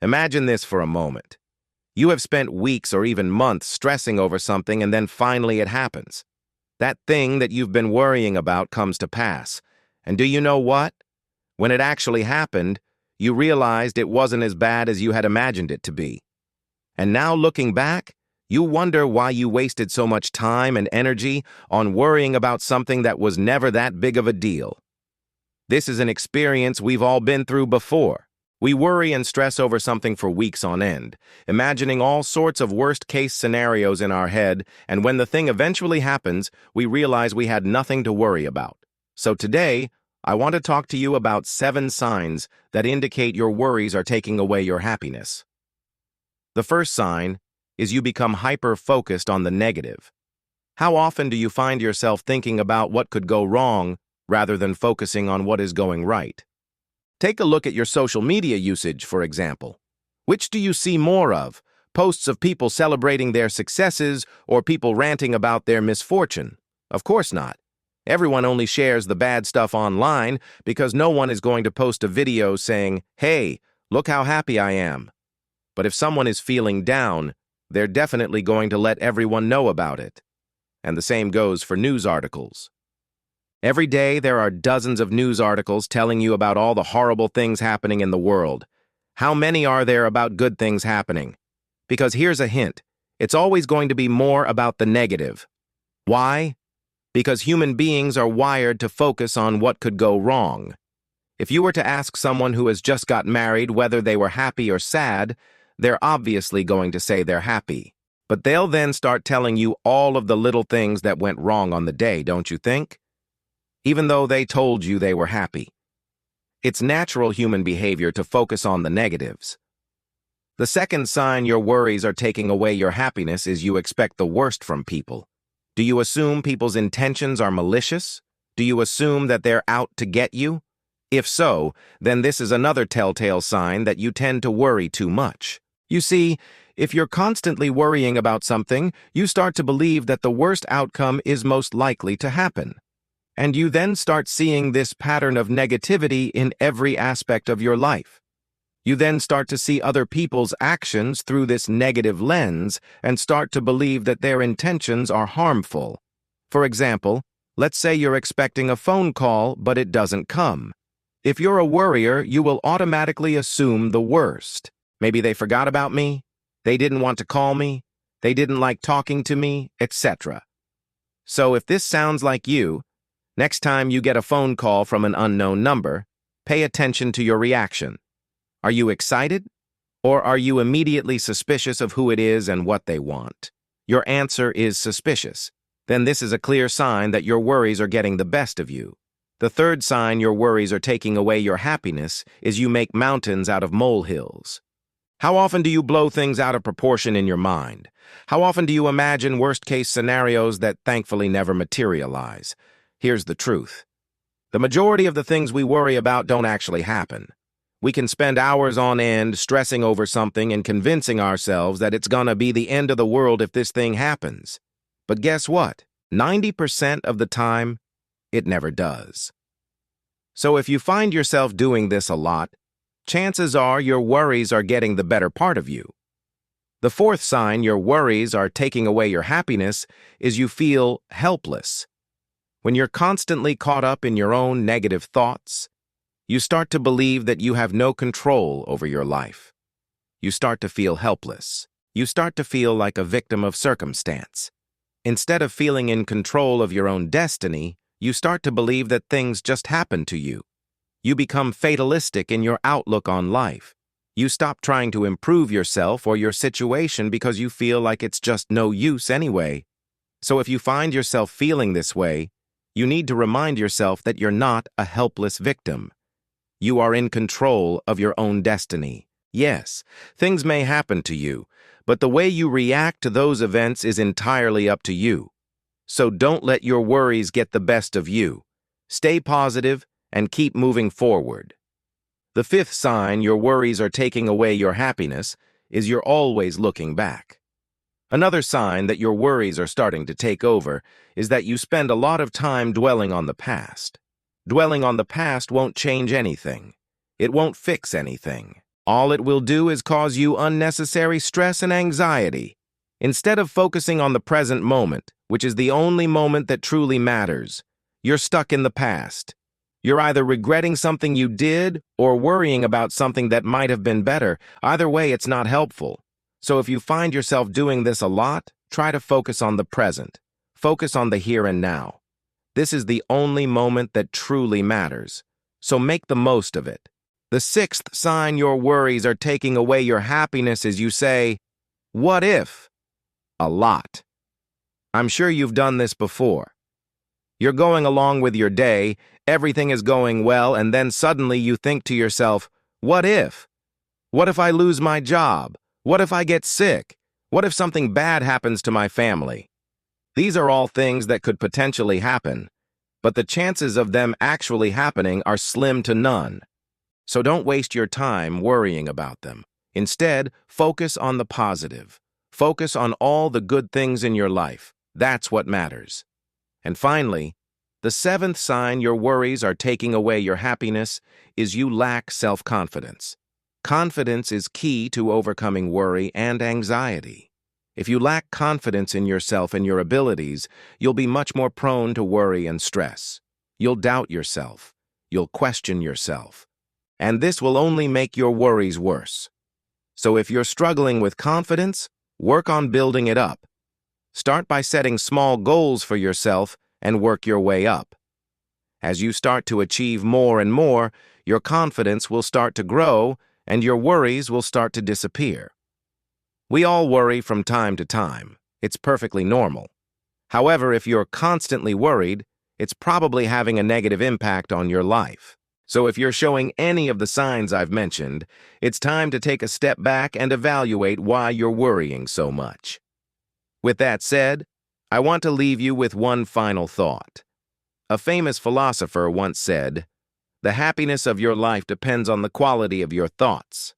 Imagine this for a moment. You have spent weeks or even months stressing over something and then finally it happens. That thing that you've been worrying about comes to pass. And do you know what? When it actually happened, you realized it wasn't as bad as you had imagined it to be. And now looking back, you wonder why you wasted so much time and energy on worrying about something that was never that big of a deal. This is an experience we've all been through before. We worry and stress over something for weeks on end, imagining all sorts of worst-case scenarios in our head, and when the thing eventually happens, we realize we had nothing to worry about. So today, I want to talk to you about 7 signs that indicate your worries are taking away your happiness. The first sign is you become hyper-focused on the negative. How often do you find yourself thinking about what could go wrong rather than focusing on what is going right? Take a look at your social media usage, for example. Which do you see more of? Posts of people celebrating their successes or people ranting about their misfortune? Of course not. Everyone only shares the bad stuff online because no one is going to post a video saying, "Hey, look how happy I am." But if someone is feeling down, they're definitely going to let everyone know about it. And the same goes for news articles. Every day, there are dozens of news articles telling you about all the horrible things happening in the world. How many are there about good things happening? Because here's a hint. It's always going to be more about the negative. Why? Because human beings are wired to focus on what could go wrong. If you were to ask someone who has just got married whether they were happy or sad, they're obviously going to say they're happy. But they'll then start telling you all of the little things that went wrong on the day, don't you think? Even though they told you they were happy. It's natural human behavior to focus on the negatives. The second sign your worries are taking away your happiness is you expect the worst from people. Do you assume people's intentions are malicious? Do you assume that they're out to get you? If so, then this is another telltale sign that you tend to worry too much. You see, if you're constantly worrying about something, you start to believe that the worst outcome is most likely to happen. And you then start seeing this pattern of negativity in every aspect of your life. You then start to see other people's actions through this negative lens and start to believe that their intentions are harmful. For example, let's say you're expecting a phone call, but it doesn't come. If you're a worrier, you will automatically assume the worst. Maybe they forgot about me, they didn't want to call me, they didn't like talking to me, etc. So if this sounds like you, next time you get a phone call from an unknown number, pay attention to your reaction. Are you excited? Or are you immediately suspicious of who it is and what they want? Your answer is suspicious. Then this is a clear sign that your worries are getting the best of you. The third sign your worries are taking away your happiness is you make mountains out of molehills. How often do you blow things out of proportion in your mind? How often do you imagine worst-case scenarios that thankfully never materialize? Here's the truth. The majority of the things we worry about don't actually happen. We can spend hours on end stressing over something and convincing ourselves that it's gonna be the end of the world if this thing happens. But guess what? 90% of the time, it never does. So if you find yourself doing this a lot, chances are your worries are getting the better part of you. The fourth sign your worries are taking away your happiness is you feel helpless. When you're constantly caught up in your own negative thoughts, you start to believe that you have no control over your life. You start to feel helpless. You start to feel like a victim of circumstance. Instead of feeling in control of your own destiny, you start to believe that things just happen to you. You become fatalistic in your outlook on life. You stop trying to improve yourself or your situation because you feel like it's just no use anyway. So if you find yourself feeling this way, you need to remind yourself that you're not a helpless victim. You are in control of your own destiny. Yes, things may happen to you, but the way you react to those events is entirely up to you. So don't let your worries get the best of you. Stay positive and keep moving forward. The fifth sign your worries are taking away your happiness is you're always looking back. Another sign that your worries are starting to take over is that you spend a lot of time dwelling on the past. Dwelling on the past won't change anything. It won't fix anything. All it will do is cause you unnecessary stress and anxiety. Instead of focusing on the present moment, which is the only moment that truly matters, you're stuck in the past. You're either regretting something you did or worrying about something that might have been better. Either way, it's not helpful. So if you find yourself doing this a lot, try to focus on the present. Focus on the here and now. This is the only moment that truly matters. So make the most of it. The sixth sign your worries are taking away your happiness is you say, "What if?" A lot. I'm sure you've done this before. You're going along with your day, everything is going well, and then suddenly you think to yourself, "What if? What if I lose my job? What if I get sick? What if something bad happens to my family?" These are all things that could potentially happen, but the chances of them actually happening are slim to none. So don't waste your time worrying about them. Instead, focus on the positive. Focus on all the good things in your life. That's what matters. And finally, the seventh sign your worries are taking away your happiness is you lack self-confidence. Confidence is key to overcoming worry and anxiety. If you lack confidence in yourself and your abilities, you'll be much more prone to worry and stress. You'll doubt yourself. You'll question yourself. And this will only make your worries worse. So if you're struggling with confidence, work on building it up. Start by setting small goals for yourself and work your way up. As you start to achieve more and more, your confidence will start to grow and your worries will start to disappear. We all worry from time to time. It's perfectly normal. However, if you're constantly worried, it's probably having a negative impact on your life. So if you're showing any of the signs I've mentioned, it's time to take a step back and evaluate why you're worrying so much. With that said, I want to leave you with one final thought. A famous philosopher once said, "The happiness of your life depends on the quality of your thoughts."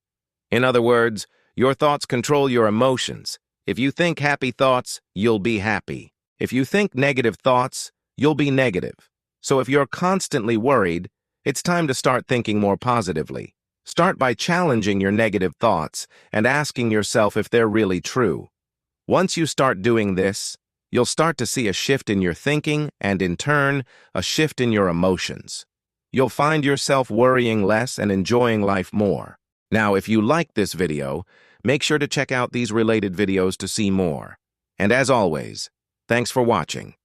In other words, your thoughts control your emotions. If you think happy thoughts, you'll be happy. If you think negative thoughts, you'll be negative. So if you're constantly worried, it's time to start thinking more positively. Start by challenging your negative thoughts and asking yourself if they're really true. Once you start doing this, you'll start to see a shift in your thinking and, in turn, a shift in your emotions. You'll find yourself worrying less and enjoying life more. Now, if you liked this video, make sure to check out these related videos to see more. And as always, thanks for watching.